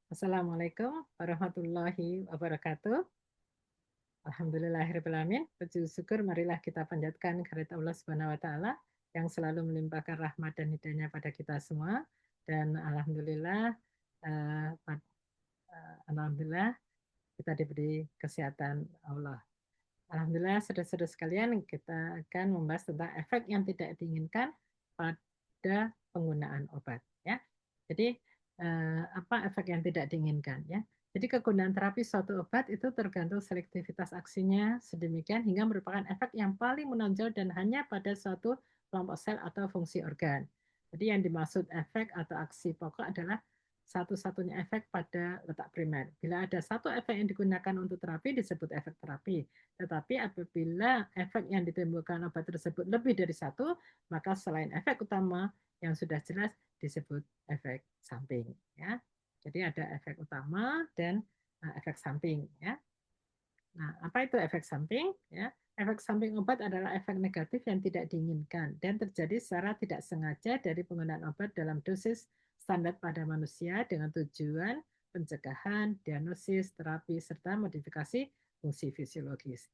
Assalamualaikum warahmatullahi wabarakatuh. Alhamdulillahirrahmanirrahim. Puji syukur marilah kita panjatkan kehadirat Allah Subhanahu wa taala yang selalu melimpahkan rahmat dan hidayahnya pada kita semua. Dan alhamdulillah alhamdulillah kita diberi kesehatan Allah. Alhamdulillah, saudara-saudara sekalian, kita akan membahas tentang efek yang tidak diinginkan pada penggunaan obat. Ya, jadi apa efek yang tidak diinginkan? Ya, jadi kegunaan terapi suatu obat itu tergantung selektivitas aksinya sedemikian hingga merupakan efek yang paling menonjol dan hanya pada suatu kelompok sel atau fungsi organ. Jadi yang dimaksud efek atau aksi pokok adalah satu-satunya efek pada letak primer. Bila ada satu efek yang digunakan untuk terapi disebut efek terapi. Tetapi apabila efek yang ditimbulkan obat tersebut lebih dari satu, maka selain efek utama yang sudah jelas disebut efek samping. Ya. Jadi ada efek utama dan efek samping. Ya. Nah, apa itu efek samping? Ya, efek samping obat adalah efek negatif yang tidak diinginkan dan terjadi secara tidak sengaja dari penggunaan obat dalam dosis standar pada manusia dengan tujuan pencegahan, diagnosis, terapi, serta modifikasi fungsi fisiologis.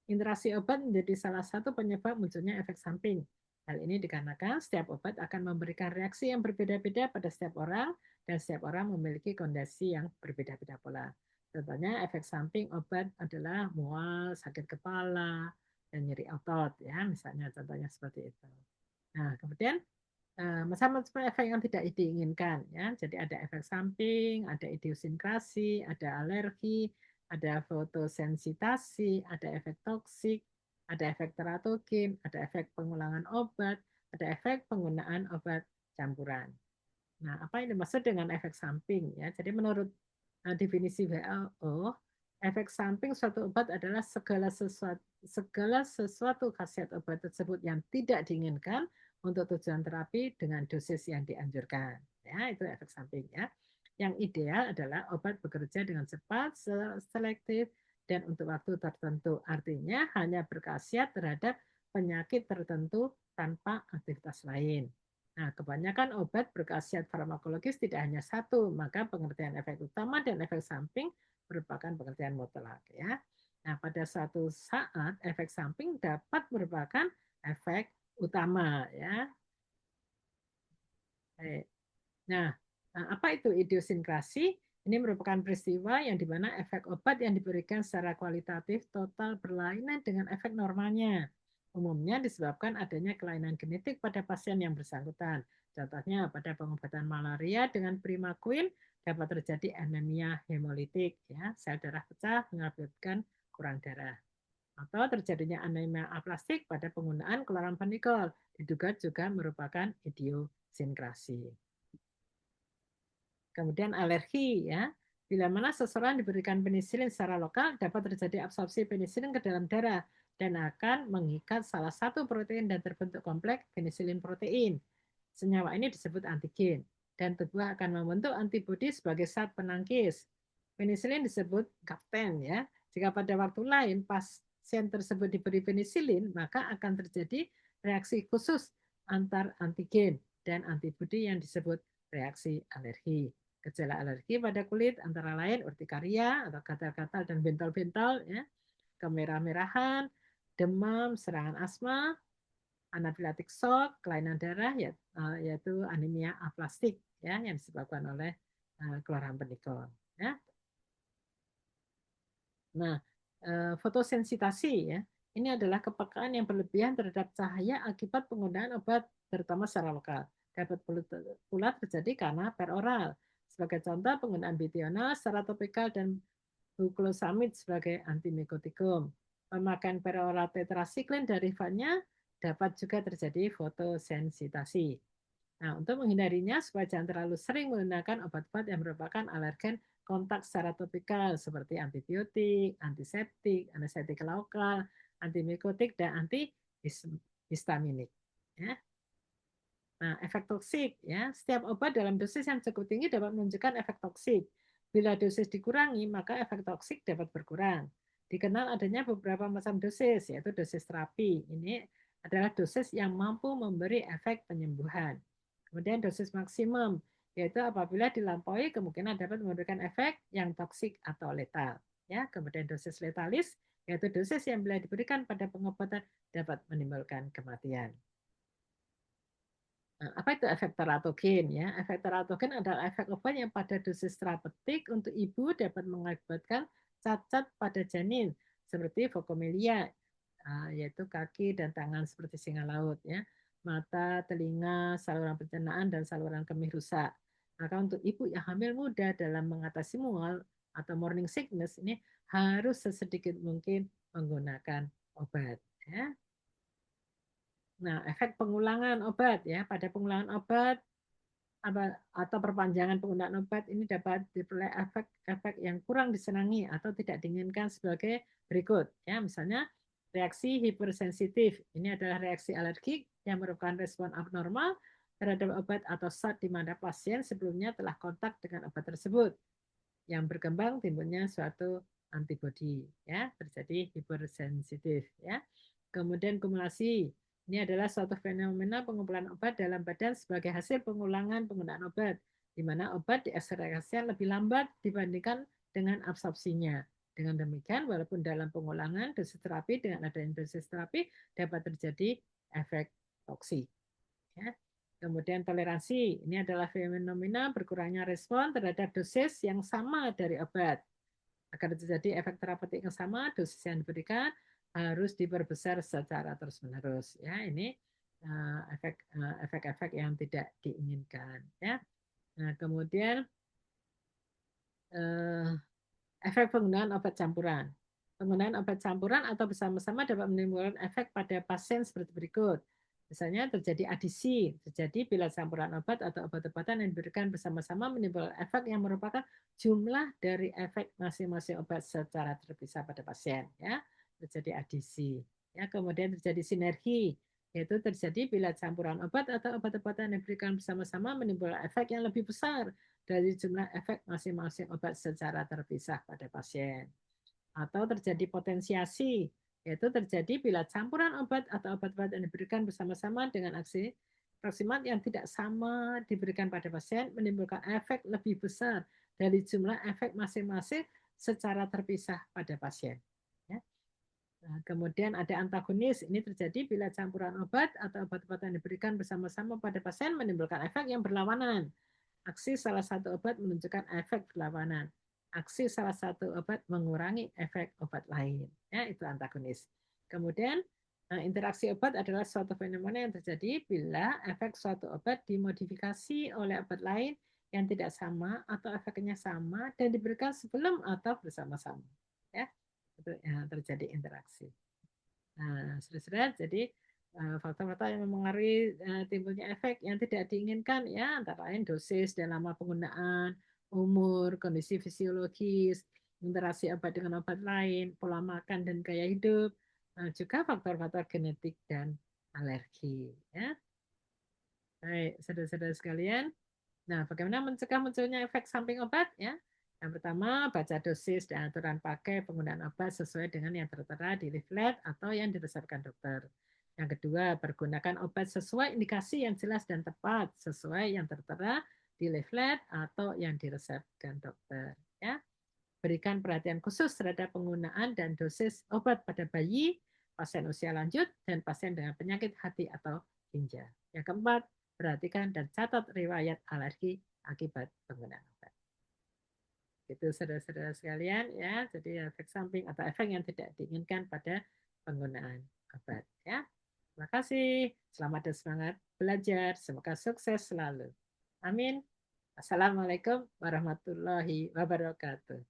Interaksi obat menjadi salah satu penyebab munculnya efek samping. Hal ini dikarenakan setiap obat akan memberikan reaksi yang berbeda-beda pada setiap orang dan setiap orang memiliki kondisi yang berbeda-beda pula. Contohnya efek samping obat adalah mual, sakit kepala, dan nyeri otot ya, misalnya contohnya seperti itu. Nah, kemudian macam-macam efek yang tidak diinginkan ya. Jadi ada efek samping, ada idiosinkrasi, ada alergi, ada fotosensitasi, ada efek toksik, ada efek teratogen, ada efek pengulangan obat, ada efek penggunaan obat campuran. Nah, apa yang dimaksud dengan efek samping ya? Jadi menurut definisi WHO, efek samping suatu obat adalah segala sesuatu khasiat obat tersebut yang tidak diinginkan untuk tujuan terapi dengan dosis yang dianjurkan. Ya, itu efek samping ya. Yang ideal adalah obat bekerja dengan cepat, selektif, dan untuk waktu tertentu. Artinya hanya berkhasiat terhadap penyakit tertentu tanpa aktivitas lain. Nah, kebanyakan obat berkhasiat farmakologis tidak hanya satu, maka pengertian efek utama dan efek samping merupakan pengertian mutlak ya. Nah, pada suatu saat efek samping dapat merupakan efek utama ya. Nah, apa itu idiosinkrasi? Ini merupakan peristiwa yang dimana efek obat yang diberikan secara kualitatif total berlainan dengan efek normalnya. Umumnya disebabkan adanya kelainan genetik pada pasien yang bersangkutan. Contohnya pada pengobatan malaria dengan primaquine dapat terjadi anemia hemolitik, ya, sel darah pecah mengakibatkan kurang darah. Atau terjadinya anemia aplastik pada penggunaan kloramfenikol diduga juga merupakan idiosinkrasi. Kemudian alergi ya. Bila mana seseorang diberikan penisilin secara lokal dapat terjadi absorpsi penisilin ke dalam darah dan akan mengikat salah satu protein dan terbentuk kompleks penisilin protein. Senyawa ini disebut antigen dan tubuh akan membentuk antibodi sebagai zat penangkis. Penisilin disebut kapten ya. Jika pada waktu lain pasien tersebut diberi penisilin, maka akan terjadi reaksi khusus antar antigen dan antibodi yang disebut reaksi alergi. Gejala alergi pada kulit antara lain urtikaria atau gatal-gatal dan bentol-bentol, ya, kemerah-merahan, demam, serangan asma, anafilatik shock, kelainan darah, yaitu anemia aplastik ya, yang disebabkan oleh kloramfenikol. Ya. Nah, fotosensitasi ya, ini adalah kepekaan yang berlebihan terhadap cahaya akibat penggunaan obat terutama secara lokal. Dapat pula terjadi karena peroral. Sebagai contoh penggunaan bitional secara topikal dan glucosamid sebagai antimikotikum. Pemakaian peroral tetrasiklin derivatnya dapat juga terjadi fotosensitasi. Nah, untuk menghindarinya supaya jangan terlalu sering menggunakan obat-obat yang merupakan alergen kontak secara topikal seperti antibiotik, antiseptik, anestetik lokal, antimikotik, dan antihistaminik. Ya. Nah, efek toksik ya, setiap obat dalam dosis yang cukup tinggi dapat menunjukkan efek toksik. Bila dosis dikurangi, maka efek toksik dapat berkurang. Dikenal adanya beberapa macam dosis, yaitu dosis terapi. Ini adalah dosis yang mampu memberi efek penyembuhan. Kemudian dosis maksimum. yaitu apabila dilampaui kemungkinan dapat memberikan efek yang toksik atau letal. Ya, kemudian dosis letalis yaitu dosis yang bila diberikan pada pengobatan dapat menimbulkan kematian. Nah, apa itu efek teratogen ya? Efek teratogen adalah efek obat yang pada dosis terapeutik untuk ibu dapat mengakibatkan cacat pada janin seperti fokomelia, yaitu kaki dan tangan seperti singa laut ya, mata, telinga, saluran pencernaan dan saluran kemih rusak. Maka untuk ibu yang hamil muda dalam mengatasi mual atau morning sickness ini harus sesedikit mungkin menggunakan obat ya. Nah, efek pengulangan obat ya, pada pengulangan obat atau perpanjangan penggunaan obat ini dapat diperoleh efek-efek yang kurang disenangi atau tidak diinginkan sebagai berikut ya, misalnya reaksi hipersensitif. Ini adalah reaksi alergik yang merupakan respon abnormal terhadap obat atau zat di mana pasien sebelumnya telah kontak dengan obat tersebut yang berkembang timbulnya suatu antibodi ya, terjadi hipersensitif ya. Kemudian kumulasi. Ini adalah suatu fenomena pengumpulan obat dalam badan sebagai hasil pengulangan penggunaan obat, di mana obat diekstraksikan lebih lambat dibandingkan dengan absorpsinya. Dengan demikian, walaupun dalam pengulangan dosis terapi dengan adanya dosis terapi dapat terjadi efek toksik. Ya. Kemudian toleransi, ini adalah fenomena berkurangnya respon terhadap dosis yang sama dari obat. Agar terjadi efek terapeutik yang sama, dosis yang diberikan harus diperbesar secara terus-menerus. Ya, ini efek-efek yang tidak diinginkan. Ya. Nah, kemudian efek penggunaan obat campuran. Penggunaan obat campuran atau bersama-sama dapat menimbulkan efek pada pasien seperti berikut. Misalnya terjadi adisi, terjadi bila campuran obat atau obat-obatan yang diberikan bersama-sama menimbulkan efek yang merupakan jumlah dari efek masing-masing obat secara terpisah pada pasien. Ya, terjadi adisi. Ya, kemudian terjadi sinergi, yaitu terjadi bila campuran obat atau obat-obatan yang diberikan bersama-sama menimbulkan efek yang lebih besar dari jumlah efek masing-masing obat secara terpisah pada pasien. Atau terjadi potensiasi, yaitu terjadi bila campuran obat atau obat-obat yang diberikan bersama-sama dengan aksi proksimat yang tidak sama diberikan pada pasien menimbulkan efek lebih besar dari jumlah efek masing-masing secara terpisah pada pasien. Ya. Nah, kemudian ada antagonis, ini terjadi bila campuran obat atau obat-obat yang diberikan bersama-sama pada pasien menimbulkan efek yang berlawanan. Aksi salah satu obat menunjukkan efek berlawanan. Aksi salah satu obat mengurangi efek obat lain. Ya, itu antagonis. Kemudian interaksi obat adalah suatu fenomena yang terjadi bila efek suatu obat dimodifikasi oleh obat lain yang tidak sama atau efeknya sama dan diberikan sebelum atau bersama-sama. Ya, itu yang terjadi interaksi. Nah, saudara-saudara, jadi faktor-faktor yang mempengaruhi timbulnya efek yang tidak diinginkan ya antara lain dosis dan lama penggunaan, umur, kondisi fisiologis, interaksi obat dengan obat lain, pola makan dan gaya hidup, juga faktor-faktor genetik dan alergi. Ya. Baik, saudara-saudara sekalian. Nah, bagaimana mencegah munculnya efek samping obat? Ya, yang pertama, baca dosis dan aturan pakai penggunaan obat sesuai dengan yang tertera di leaflet atau yang diresepkan dokter. Yang kedua, pergunakan obat sesuai indikasi yang jelas dan tepat sesuai yang tertera di leaflet atau yang diresepkan dokter. Ya, berikan perhatian khusus terhadap penggunaan dan dosis obat pada bayi, pasien usia lanjut, dan pasien dengan penyakit hati atau ginjal. Yang keempat, perhatikan dan catat riwayat alergi akibat penggunaan obat. Itu saudara-saudara sekalian ya, jadi efek samping atau efek yang tidak diinginkan pada penggunaan obat ya. Terima kasih, selamat dan semangat belajar, semoga sukses selalu. Amin. Assalamualaikum warahmatullahi wabarakatuh.